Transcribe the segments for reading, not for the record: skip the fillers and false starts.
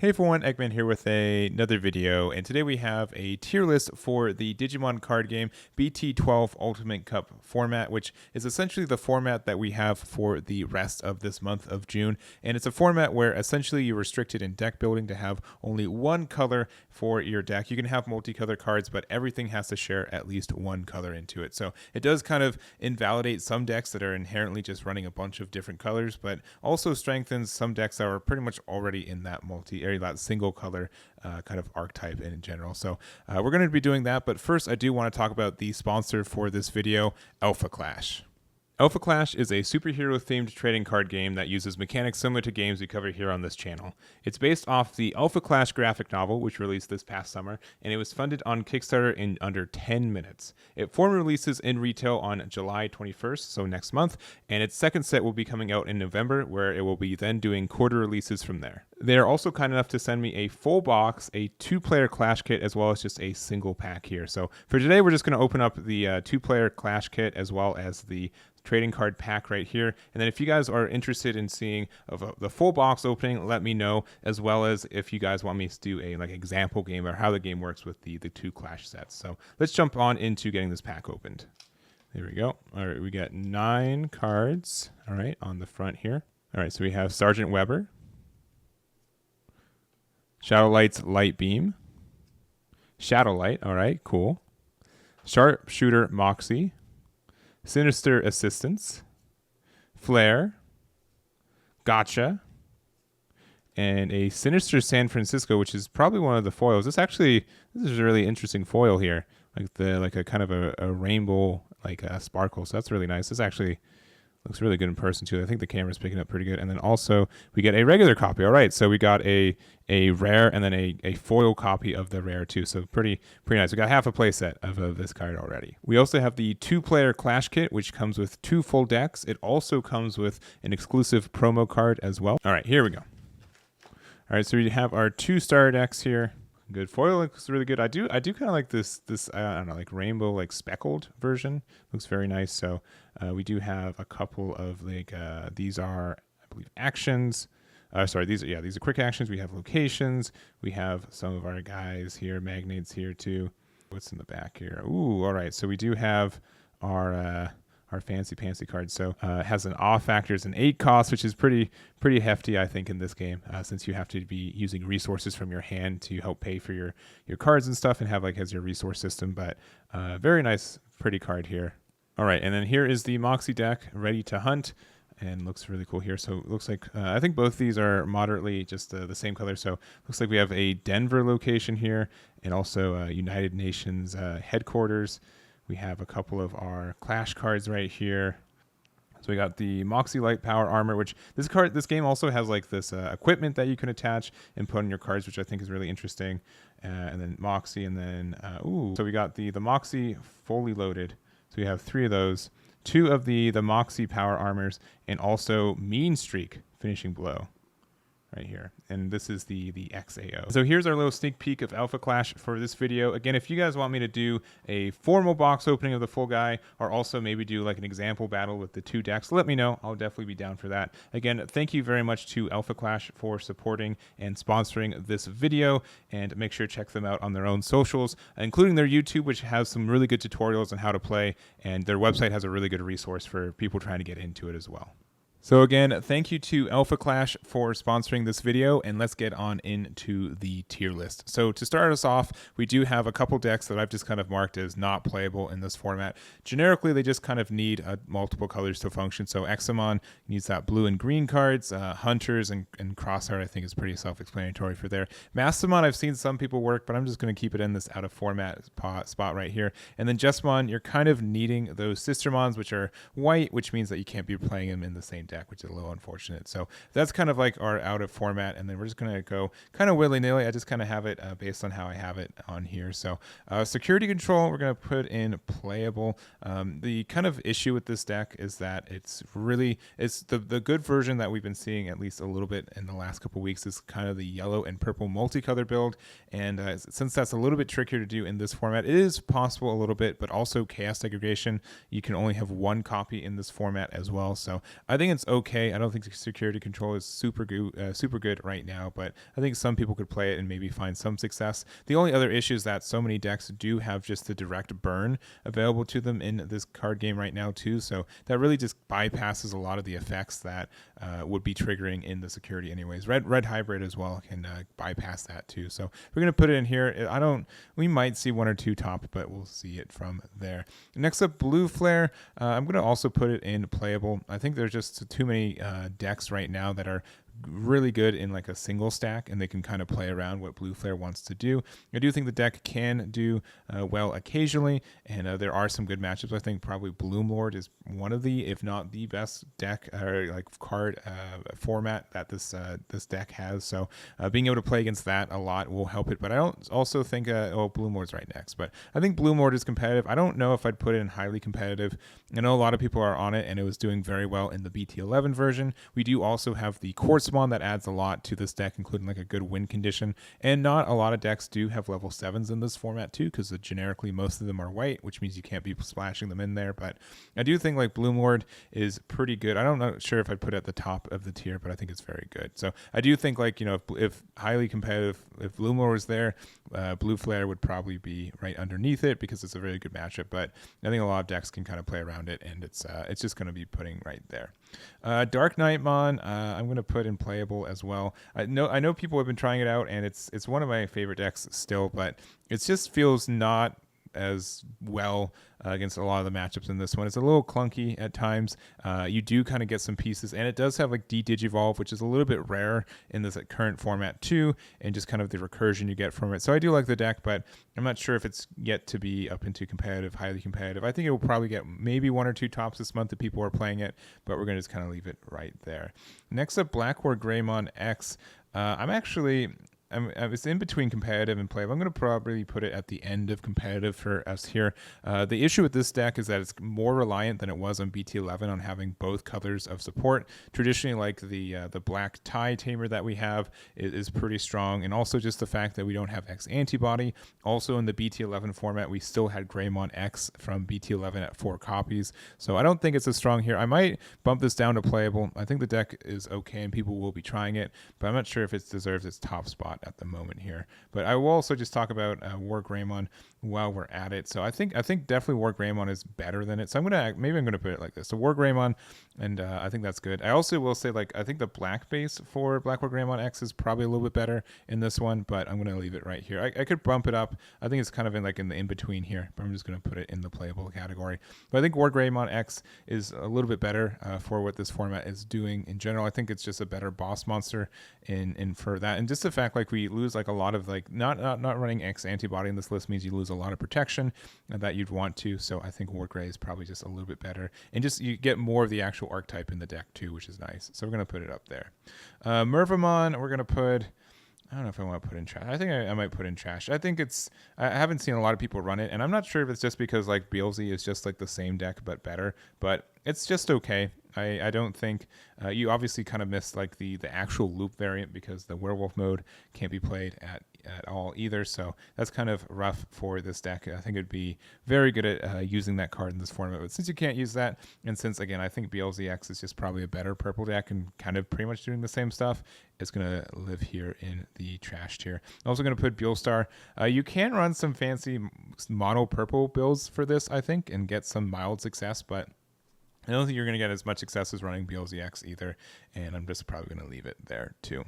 Hey everyone, Eggman here with another video, and today we have a tier list for the Digimon card game BT12 Ultimate Cup format, which is essentially the format that we have for the rest of this month of June. And it's a format where essentially you're restricted in deck building to have only one color for your deck. You can have multicolor cards, but everything has to share at least one color into it. So it does kind of invalidate some decks that are inherently just running a bunch of different colors, but also strengthens some decks that are pretty much already in that that single color kind of archetype in general. So we're going to be doing that, but first I do want to talk about the sponsor for this video, Alpha Clash. Alpha Clash is a superhero-themed trading card game that uses mechanics similar to games we cover here on this channel. It's based off the Alpha Clash graphic novel, which released this past summer, and it was funded on Kickstarter in under 10 minutes. It formally releases in retail on July 21st, so next month, and its second set will be coming out in November, where it will be then doing quarter releases from there. They are also kind enough to send me a full box, a 2-player Clash kit, as well as just a single pack here. So for today, we're just going to open up the 2-player Clash kit, as well as the trading card pack right here. And then if you guys are interested in seeing the full box opening, let me know, as well as if you guys want me to do a example game or how the game works with the 2 Clash sets. So let's jump on into getting this pack opened. There we go. All right, we got 9 cards, all right, on the front here. All right, so we have Sergeant Weber, Shadowlight's Light Beam, Shadowlight, all right, cool. Sharpshooter Moxie, Sinister Assistance, Flare, Gotcha, and a Sinister San Francisco, which is probably one of the foils. This is a really interesting foil here, like a kind of a rainbow sparkle. So that's really nice. This actually looks really good in person too. I think the camera's picking up pretty good. And then also we get a regular copy. All right, so we got a rare and then a foil copy of the rare too. So pretty nice. We got half a playset of this card already. We also have the 2-player Clash kit, which comes with 2 full decks. It also comes with an exclusive promo card as well. All right, here we go. All right, so we have our 2 starter decks here. Good foil looks really good. I do kind of like this I don't know, like rainbow speckled version. Looks very nice. So we do have a couple of these are, I believe, actions. These are quick actions. We have locations. We have some of our guys here, magnates here too. What's in the back here? Ooh, all right. So we do have our fancy card. So it has an awe factor, an 8 cost, which is pretty hefty, I think, in this game, since you have to be using resources from your hand to help pay for your cards and stuff, and have as your resource system. But very nice, pretty card here. All right, and then here is the Moxie deck ready to hunt, and looks really cool here. So it looks like I think both these are moderately just the same color. So looks like we have a Denver location here, and also United Nations headquarters. We have a couple of our Clash cards right here. So we got the Moxie Light Power Armor, which this game also has this equipment that you can attach and put on your cards, which I think is really interesting. And then Moxie, and then so we got the Moxie fully loaded. So we have 3 of those, 2 of the Moxie Power Armors, and also Mean Streak Finishing Blow right here. And this is the XAO. So here's our little sneak peek of Alpha Clash for this video. Again, if you guys want me to do a formal box opening of the full guy, or also maybe do an example battle with the 2 decks, let me know. I'll definitely be down for that. Again, thank you very much to Alpha Clash for supporting and sponsoring this video, and make sure to check them out on their own socials, including their YouTube, which has some really good tutorials on how to play, and their website has a really good resource for people trying to get into it as well. So again, thank you to Alpha Clash for sponsoring this video, and let's get on into the tier list. So to start us off, we do have a couple decks that I've just kind of marked as not playable in this format. Generically, they just kind of need multiple colors to function. So Examon needs that blue and green cards. Hunters and Crosshair, I think, is pretty self-explanatory for there. Mastamon, I've seen some people work, but I'm just going to keep it in this out of format spot right here. And then Jessamon, you're kind of needing those Sistermons, which are white, which means that you can't be playing them in the same deck, which is a little unfortunate. So that's kind of our out of format, and then we're just going to go kind of willy-nilly. I just kind of have it based on how I have it on here. So security control, we're going to put in playable. The kind of issue with this deck is that it's the good version that we've been seeing at least a little bit in the last couple weeks is kind of the yellow and purple multicolor build, and since that's a little bit trickier to do in this format, it is possible a little bit, but also chaos degradation, you can only have 1 copy in this format as well. So I think it's okay. I don't think the security control is super good right now, but I think some people could play it and maybe find some success. The only other issue is that so many decks do have just the direct burn available to them in this card game right now too, so that really just bypasses a lot of the effects that would be triggering in the security anyways. Red hybrid as well can bypass that too. So we're gonna put it in here. We might see one or two top, but we'll see it from there. Next up, blue flare. I'm gonna also put it in playable. I think there's just too many decks right now that are really good in like a single stack, and they can kind of play around what blue flare wants to do. I do think the deck can do well occasionally, and there are some good matchups. I think probably Bloomlord is one of the, if not the best deck or like card format that this deck has. So being able to play against that a lot will help it. But I don't also think Bloomlord's right next, but I think Bloomlord is competitive. I don't know if I'd put it in highly competitive. I know a lot of people are on it, and it was doing very well in the BT11 version. We do also have the Quartz Mon that adds a lot to this deck, including like a good win condition, and not a lot of decks do have level 7s in this format too, because generically most of them are white, which means you can't be splashing them in there. But I do think like Bloomlord is pretty good. I don't know sure if I'd put it at the top of the tier, but I think it's very good. So I do think like, you know, if highly competitive, if Bloomlord was there, blue flare would probably be right underneath it because it's a very good matchup. But I think a lot of decks can kind of play around it, and it's just going to be putting right there. Dark Knightmon, I'm going to put in playable as well. I know people have been trying it out, and it's one of my favorite decks still, but it just feels not as well against a lot of the matchups in this one. It's a little clunky at times. You do kind of get some pieces, and it does have like de-digivolve, which is a little bit rare in this current format too, and just kind of the recursion you get from it. So I do like the deck, but I'm not sure if it's yet to be up into competitive, highly competitive. I think it will probably get maybe one or two tops this month if people are playing it, but we're going to just kind of leave it right there. Next up, Black War Greymon X. It's in between competitive and playable. I'm going to probably put it at the end of competitive for us here. The issue with this deck is that it's more reliant than it was on BT11 on having both colors of support. Traditionally, like the black tie tamer that we have is pretty strong, and also just the fact that we don't have X antibody. Also in the BT11 format, we still had Greymon X from BT11 at 4 copies. So I don't think it's as strong here. I might bump this down to playable. I think the deck is okay, and people will be trying it, but I'm not sure if it deserves its top spot at the moment here. But I will also just talk about War Greymon while we're at it. So I think definitely War Greymon is better than it. So I'm gonna put it like this. So War Greymon, and I think that's good. I also will say, like, I think the black base for Black War Greymon X is probably a little bit better in this one, but I'm gonna leave it right here. I could bump it up. I think it's kind of in the in-between here, but I'm just gonna put it in the playable category. But I think War Greymon X is a little bit better for what this format is doing in general. I think it's just a better boss monster in for that, and just the fact like we lose like a lot of like not running X antibody in this list means you lose a lot of protection that you'd want to. So I think War Grey is probably just a little bit better, and just you get more of the actual archetype in the deck too, which is nice. So we're gonna put it up there. Mervamon, we're gonna put. I don't know if I want to put in trash. I think I might put in trash. I haven't seen a lot of people run it, and I'm not sure if it's just because like Beelzy is just like the same deck but better, but it's just okay. I don't think you obviously kind of missed like the actual loop variant because the werewolf mode can't be played at all either, so that's kind of rough for this deck. I think it'd be very good at using that card in this format, but since you can't use that, and since again I think BLZX is just probably a better purple deck and kind of pretty much doing the same stuff, it's gonna live here in the trash tier. I'm also gonna put Buellstar. You can run some fancy mono purple builds for this, I think, and get some mild success, but I don't think you're going to get as much success as running BLZX either, and I'm just probably going to leave it there too.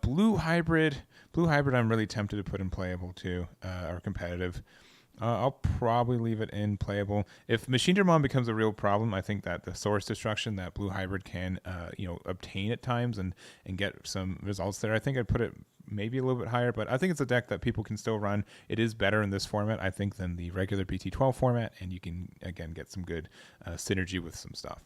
Blue Hybrid I'm really tempted to put in playable too, or competitive. I'll probably leave it in playable. If Machine Dramon becomes a real problem, I think that the source destruction that Blue Hybrid can obtain at times and get some results there, I think I'd put it maybe a little bit higher, but I think it's a deck that people can still run. It is better in this format, I think, than the regular BT12 format, and you can, again, get some good synergy with some stuff.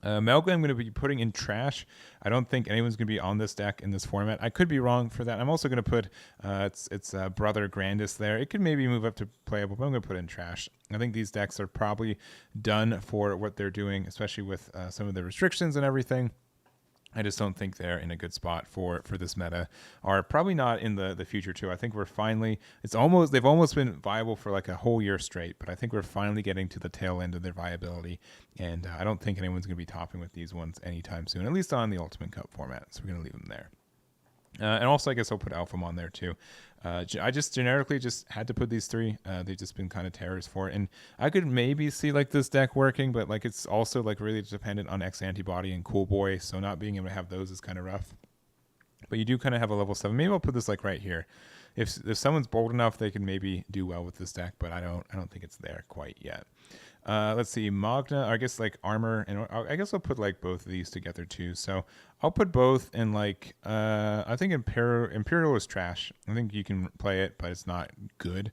Melga, I'm going to be putting in trash. I don't think anyone's going to be on this deck in this format. I could be wrong for that. I'm also going to put its brother Grandis there. It could maybe move up to playable, but I'm going to put it in trash. I think these decks are probably done for what they're doing, especially with some of the restrictions and everything. I just don't think they're in a good spot for this meta, or probably not in the future too. I think we're finally, they've almost been viable for like a whole year straight, but I think we're finally getting to the tail end of their viability, and I don't think anyone's going to be topping with these ones anytime soon, at least on the Ultimate Cup format. So we're going to leave them there. And also, I guess I'll put Alphamon there too. I just generically just had to put these three. They've just been kind of terrors for it, and I could maybe see like this deck working, but like it's also like really dependent on X Antibody and Cool Boy, so not being able to have those is kind of rough. But you do kind of have a level 7. Maybe I'll put this like right here. If someone's bold enough, they can maybe do well with this deck, but I don't think it's there quite yet. Let's see, Magna, I guess like armor, and I guess I'll put like both of these together too. So I'll put both in like, I think Imperial is trash. I think you can play it, but it's not good.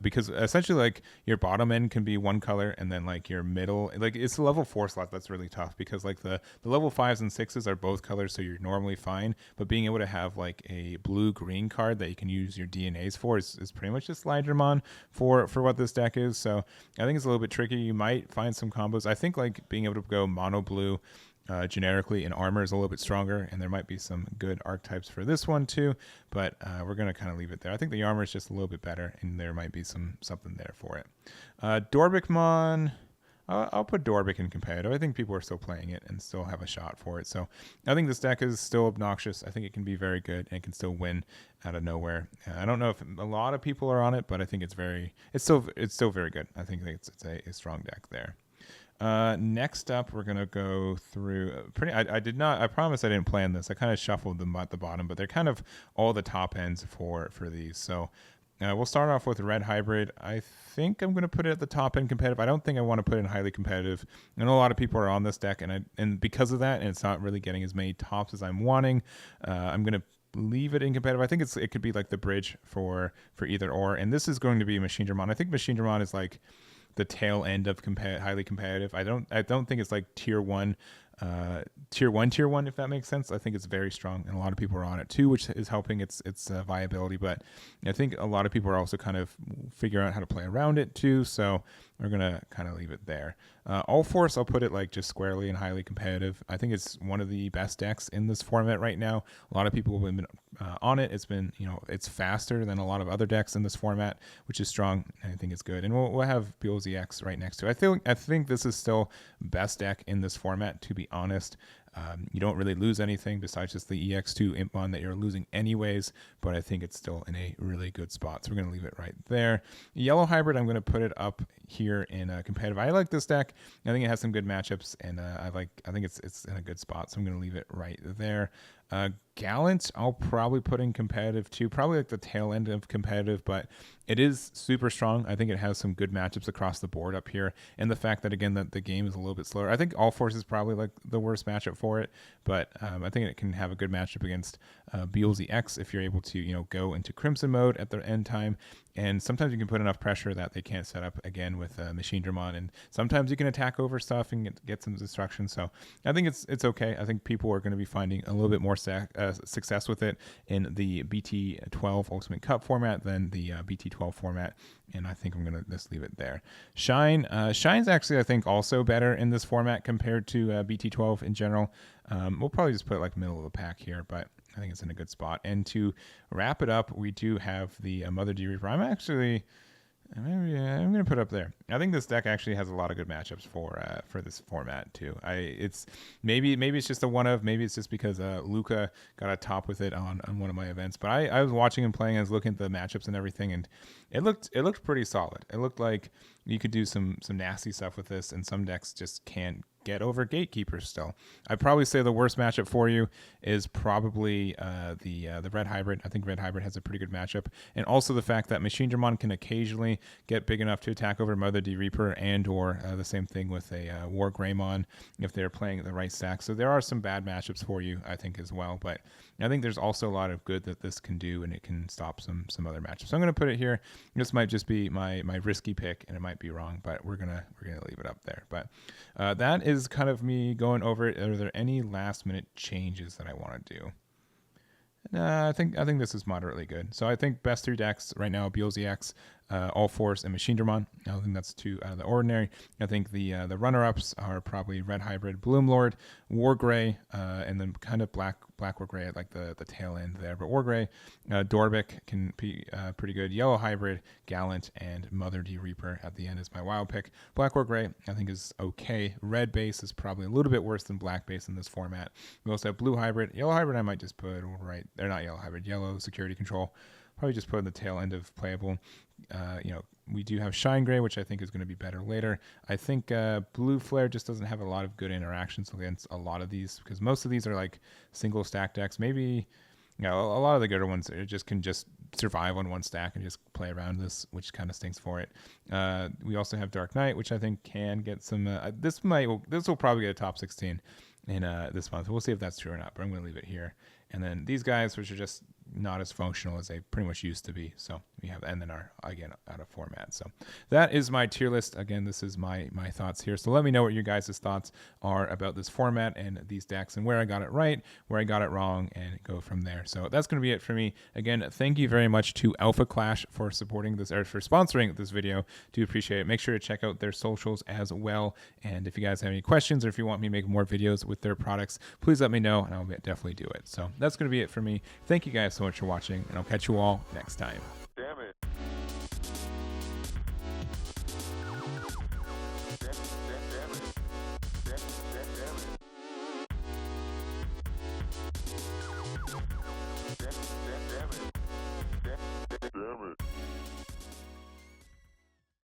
Because essentially like your bottom end can be one color, and then like your middle, like it's the level 4 slot that's really tough, because like the level 5s and 6s are both colors, so you're normally fine, but being able to have like a blue-green card that you can use your DNAs for is pretty much just Digimon for what this deck is. So I think it's a little bit tricky. You might find some combos. I think like being able to go mono blue generically in armor is a little bit stronger, and there might be some good archetypes for this one too, but we're going to kind of leave it there. I think the armor is just a little bit better, and there might be something there for it. Dorbikmon, I'll put Dorbic in competitive. I think people are still playing it and still have a shot for it. So I think this deck is still obnoxious. I think it can be very good and can still win out of nowhere. I don't know if a lot of people are on it, but I think it's still very good. I think it's a strong deck there. Next up, we're gonna go through I promise I didn't plan this. I kind of shuffled them at the bottom, but they're kind of all the top ends for these. So we'll start off with Red Hybrid. I think I'm gonna put it at the top end competitive. I don't think I want to put it in highly competitive. I know a lot of people are on this deck, and because of that, and it's not really getting as many tops as I'm wanting, I'm gonna leave it in competitive. I think it could be like the bridge for either or, and this is going to be Machine Dramon. I think Machine Dramon is like the tail end of highly competitive. I don't think it's like tier one, if that makes sense. I think it's very strong, and a lot of people are on it too, which is helping its viability. But I think a lot of people are also kind of figuring out how to play around it too. So we're gonna kind of leave it there. All Force, I'll put it like just squarely in highly competitive. I think it's one of the best decks in this format right now. A lot of people have been on it. It's been, it's faster than a lot of other decks in this format, which is strong. And I think it's good. And we'll have BLZX right next to it. I think this is still best deck in this format, to be honest. You don't really lose anything besides just the EX2 Impmon that you're losing anyways, but I think it's still in a really good spot. So we're going to leave it right there. Yellow Hybrid, I'm going to put it up here in competitive. I like this deck. I think it has some good matchups, and I think it's in a good spot, so I'm going to leave it right there. Gallant, I'll probably put in competitive too, probably like the tail end of competitive, but it is super strong. I think it has some good matchups across the board up here, and the fact that, again, that the game is a little bit slower. I think All Force is probably like the worst matchup for it, but I think it can have a good matchup against BLZX if you're able to go into Crimson mode at the end time, and sometimes you can put enough pressure that they can't set up again with Machine Dramon, and sometimes you can attack over stuff and get some destruction. So I think it's okay. I think people are going to be finding a little bit more success with it in the BT12 Ultimate Cup format than the BT12 format, and I think I'm going to just leave it there. Shine's actually, I think, also better in this format compared to BT12 in general. We'll probably just put it like middle of the pack here, but I think it's in a good spot. And to wrap it up, we do have the Mother D Reaper. I'm going to put it up there. I think this deck actually has a lot of good matchups for this format too. It's maybe it's just a one of, maybe it's just because Luca got a top with it on one of my events. But I was watching him playing, I was looking at the matchups and everything, and it looked pretty solid. It looked like you could do some nasty stuff with this, and some decks just can't get over Gatekeepers still. I'd probably say the worst matchup for you is probably the Red Hybrid. I think Red Hybrid has a pretty good matchup, and also the fact that Machine Dramon can occasionally get big enough to attack over Mother D Reaper, and or the same thing with a War Greymon if they're playing the right stack. So there are some bad matchups for you, I think, as well, but I think there's also a lot of good that this can do, and it can stop some other matchups. So I'm going to put it here. This might just be my risky pick, and it might be wrong, but we're gonna leave it up there. But that is kind of me going over it. Are there any last minute changes that I want to do? I think this is moderately good. So I think best three decks right now: BLZX, All Force, and Machinedramon. I don't think that's too out of the ordinary. I think the runner-ups are probably Red Hybrid, Bloomlord, Wargrey, and then kind of Black Wargrey at like the tail end there. But Wargrey, Dorbic can be pretty good. Yellow Hybrid, Gallant, and Mother D Reaper at the end is my wild pick. Black Wargrey I think is okay. Red base is probably a little bit worse than black base in this format. We also have Blue Hybrid. Yellow Hybrid I might just put right. They're not Yellow Hybrid. Yellow Security Control. Probably just put in the tail end of playable. We do have Shine Gray, which I think is going to be better later. I think Blue Flare just doesn't have a lot of good interactions against a lot of these, because most of these are like single stack decks. Maybe, a lot of the gooder ones can just survive on one stack and just play around this, which kind of stinks for it. We also have Dark Knight, which I think can get some. This will probably get a top 16 in this month. We'll see if that's true or not, but I'm going to leave it here. And then these guys, which are just not as functional as they pretty much used to be. So we have, and then are again out of format. So that is my tier list. Again, this is my thoughts here. So let me know what your guys' thoughts are about this format and these decks, and where I got it right, where I got it wrong, and go from there. So that's going to be it for me. Again, thank you very much to Alpha Clash for supporting this, or for sponsoring this video. Do appreciate it. Make sure to check out their socials as well. And if you guys have any questions, or if you want me to make more videos with their products, please let me know, and I'll definitely do it. So that's going to be it for me. Thank you guys so much for watching, and I'll catch you all next time. Damn it. Damn it.